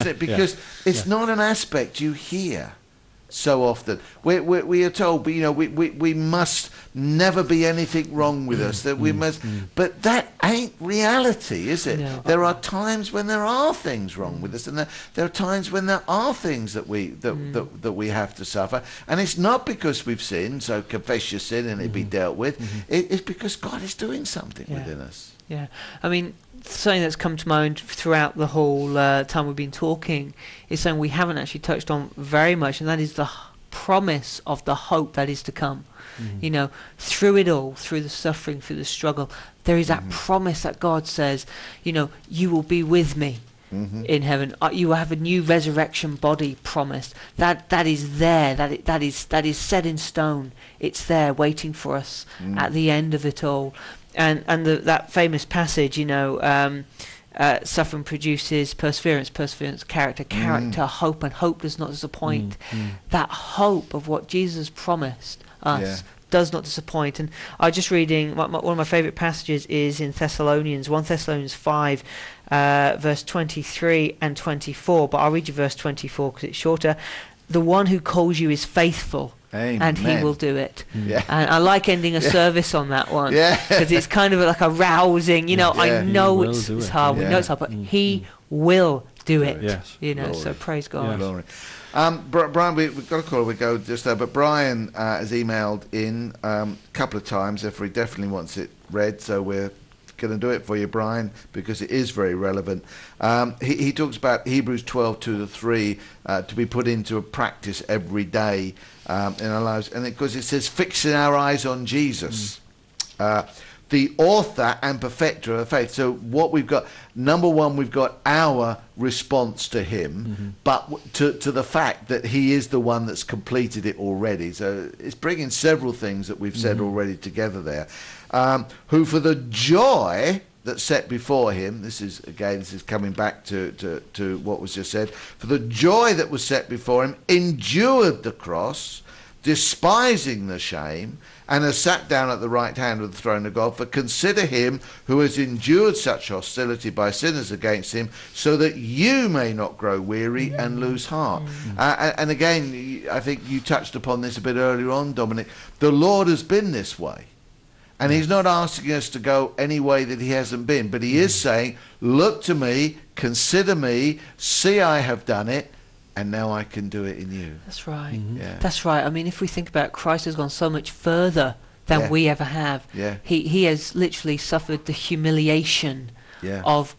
isn't it? Because it's not an aspect you hear so often. We are told, we must never be anything wrong with us. That we must, but that ain't reality, is it? No. There are times when there are things wrong with us, and there are times when there are things that we have to suffer. And it's not because we've sinned. So confess your sin and it be dealt with. It's because God is doing something within us. Yeah, I mean, something that's come to mind throughout the whole time we've been talking is something we haven't actually touched on very much, and that is the promise of the hope that is to come. Through it all, through the suffering, through the struggle, there is that promise that God says, you will be with me in heaven. You will have a new resurrection body promised. That is there. That is set in stone. It's there waiting for us at the end of it all. And that famous passage, suffering produces perseverance, perseverance, character, hope, and hope does not disappoint. That hope of what Jesus promised us does not disappoint. And I was just reading, one of my favourite passages is in 1 Thessalonians 5, verse 23 and 24. But I'll read you verse 24 because it's shorter. The one who calls you is faithful. Amen. And he will do it. Yeah. And I like ending a service on that one because it's kind of like a rousing, I know it's hard, we know it's hard, but he will do it. Yes. So praise God. Glory. Brian, we've got a call, we go just there, but Brian has emailed in a couple of times, therefore he definitely wants it read, so we're going to do it for you, Brian, because it is very relevant. He talks about Hebrews 12:2-3 to be put into a practice every day in our lives, and because it says fixing our eyes on Jesus, the author and perfecter of the faith. So what we've got, number one, we've got our response to him, but to the fact that he is the one that's completed it already. So it's bringing several things that we've said already together there. Who for the joy that's set before him, this is coming back to what was just said, for the joy that was set before him, endured the cross, despising the shame, and has sat down at the right hand of the throne of God. For consider him who has endured such hostility by sinners against him, so that you may not grow weary and lose heart. And again, I think you touched upon this a bit earlier on, Dominic. The Lord has been this way. And he's not asking us to go any way that he hasn't been, but he is saying, look to me, consider me, see I have done it, and now I can do it in you. That's right. That's right. I mean, if we think about it, Christ has gone so much further than we ever have. He has literally suffered the humiliation of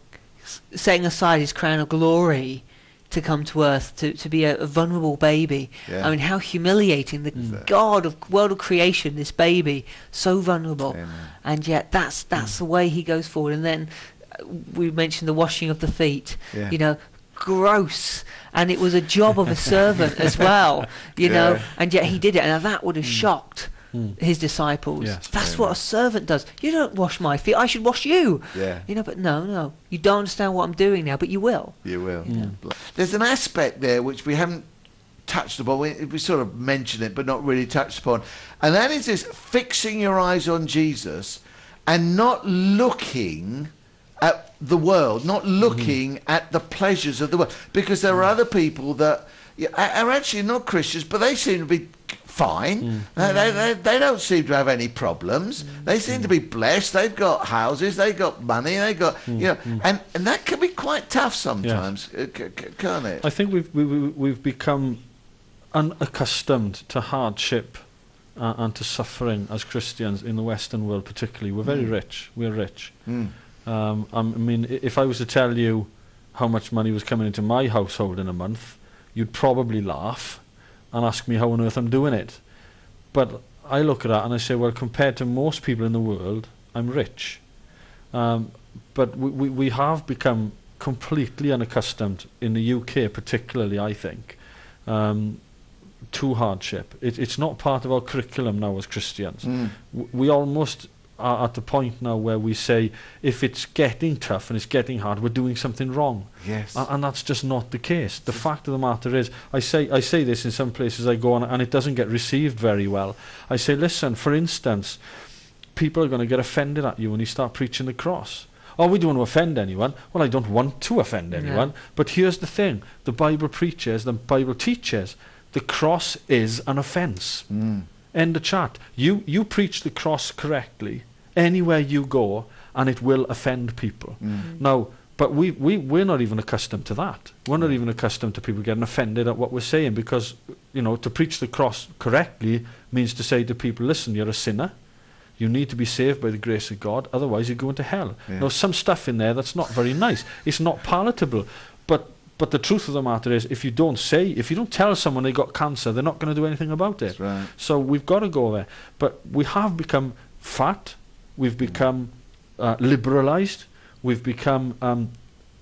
setting aside his crown of glory to come to earth, to be a vulnerable baby. I mean, how humiliating. The God of world of creation, this baby, so vulnerable. And yet that's the way he goes forward. And then we mentioned the washing of the feet. Gross. And it was a job of a servant as well, know, and yet he did it. And that would have shocked his disciples. That's what a servant does. You don't wash my feet, I should wash you. But no, you don't understand what I'm doing now, but you will. You will. There's an aspect there which we haven't touched upon. We sort of mentioned it, but not really touched upon, and that is this fixing your eyes on Jesus and not looking at the world, not looking at the pleasures of the world, because there are other people that are actually not Christians, but they seem to be fine. They don't seem to have any problems. They seem to be blessed. They've got houses, they've got money, they've got and that can be quite tough sometimes, can't it? I think we've become unaccustomed to hardship and to suffering as Christians in the Western world, particularly. We're very rich. We're rich. I mean, if I was to tell you how much money was coming into my household in a month, you'd probably laugh and ask me how on earth I'm doing it. But I look at that and I say, well, compared to most people in the world, I'm rich. But we have become completely unaccustomed, in the UK particularly, I think, to hardship. It's not part of our curriculum now as Christians. We almost are at the point now where we say, if it's getting tough and it's getting hard, we're doing something wrong. And that's just not the case. The fact of the matter is, I say this in some places I go on, and it doesn't get received very well. I say, listen, for instance, people are going to get offended at you when you start preaching the cross. oh, we don't want to offend anyone. Well, I don't want to offend anyone. But here's the thing. The Bible preaches, the Bible teaches, the cross is an offence. End of chat. You preach the cross correctly anywhere you go, and it will offend people. Now, but we're not even accustomed to that. We're not even accustomed to people getting offended at what we're saying, because, you know, to preach the cross correctly means to say to people, listen, you're a sinner. You need to be saved by the grace of God, otherwise you're going to hell. Now, some stuff in there that's not very nice. It's not palatable. But the truth of the matter is, if you don't tell someone they got cancer, they're not going to do anything about it. Right. So we've got to go there. But we have become fat. We've become liberalised. We've become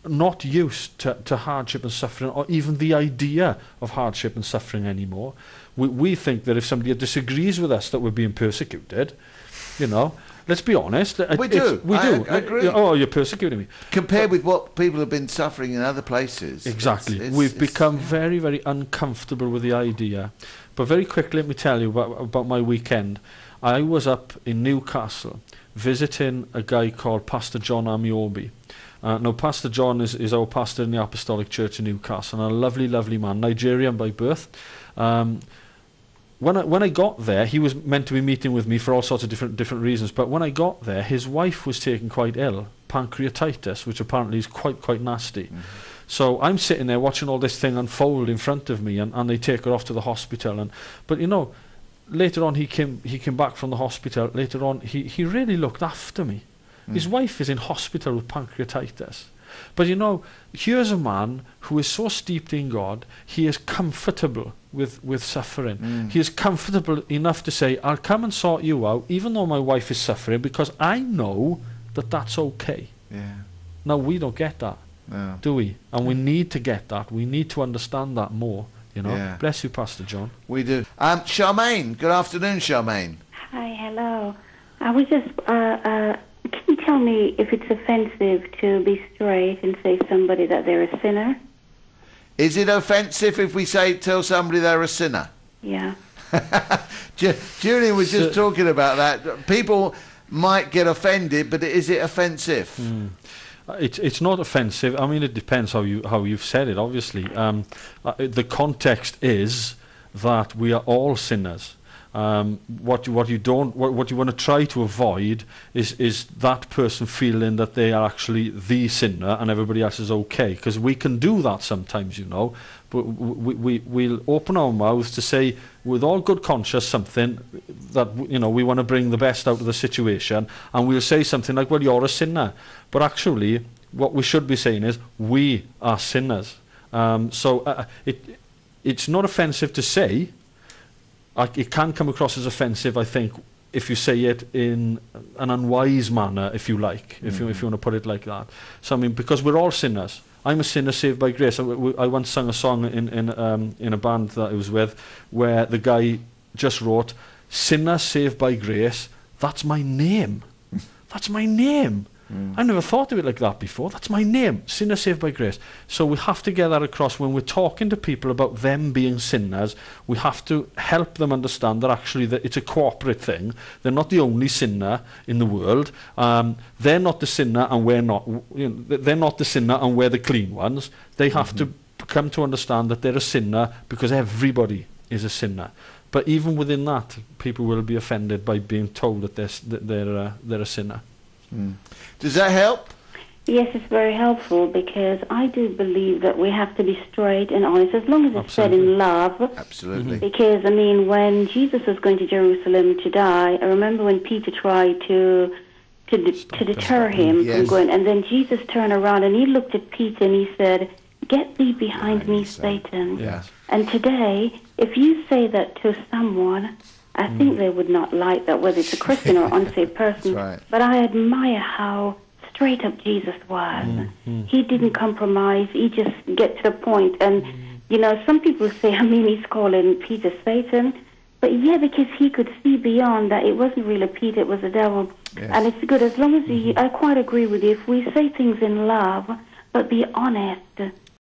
not used to hardship and suffering, or even the idea of hardship and suffering anymore. We think that if somebody disagrees with us, that we're being persecuted. You know, let's be honest. We do. I agree. Oh, you're persecuting me. Compared with what people have been suffering in other places. Exactly. We've become very, very uncomfortable with the idea. But very quickly, let me tell you about my weekend. I was up in Newcastle visiting a guy called Pastor John Amiobi. Now, Pastor John is our pastor in the Apostolic Church in Newcastle, and a lovely, lovely man, Nigerian by birth. When I got there, he was meant to be meeting with me for all sorts of different reasons, but when I got there, his wife was taken quite ill, pancreatitis, which apparently is quite nasty. So I'm sitting there watching all this thing unfold in front of me, and they take her off to the hospital. But you know, later on he came back from the hospital. Later on, he really looked after me. His wife is in hospital with pancreatitis. But you know, here's a man who is so steeped in God, he is comfortable with suffering. He is comfortable enough to say, I'll come and sort you out, even though my wife is suffering, because I know that that's okay. Now, we don't get that, do we? And we need to get that. We need to understand that more. You know, bless you, Pastor John. We do. Charmaine, good afternoon, Charmaine. Hi, hello. I was just, can you tell me if it's offensive to be straight and say to somebody that they're a sinner? Is it offensive if we tell somebody they're a sinner? Yeah. Julian was just talking about that. People might get offended, but is it offensive? It's not offensive. I mean, it depends how you've said it. Obviously, the context is that we are all sinners. What you want to try to avoid is that person feeling that they are actually the sinner and everybody else is okay, because we can do that sometimes, you know. But we'll open our mouths to say with all good conscience something that, you know, we want to bring the best out of the situation, and we'll say something like, well, you're a sinner, but actually what we should be saying is we are sinners. It's not offensive to say. It can come across as offensive, I think, if you say it in an unwise manner, if you like, if you want to put it like that. So I mean, because we're all sinners. I'm a sinner saved by grace. I once sang a song in a band that I was with, where the guy just wrote, "Sinner saved by grace. That's my name. That's my name." I never thought of it like that before. That's my name, sinner saved by grace. So we have to get that across when we're talking to people about them being sinners. We have to help them understand that actually that it's a corporate thing. They're not the only sinner in the world. They're not the sinner, and we're not. You know, they're not the sinner, and we're the clean ones. They have to come to understand that they're a sinner, because everybody is a sinner. But even within that, people will be offended by being told that they're a sinner. Does that help? Yes, it's very helpful, because I do believe that we have to be straight and honest, as long as it's said in love. Absolutely. Because, I mean, when Jesus was going to Jerusalem to die, I remember when Peter tried to deter him from going, and then Jesus turned around and he looked at Peter and he said, "Get thee behind me, Satan." Yes. And today, if you say that to someone, I think they would not like that, whether it's a Christian or unsaved person. Right. But I admire how straight up Jesus was. He didn't compromise. He just get to the point. And, you know, some people say, I mean, he's calling Peter Satan. But yeah, because he could see beyond that it wasn't really Peter, it was the devil. Yes. And it's good, as long as I quite agree with you, if we say things in love, but be honest,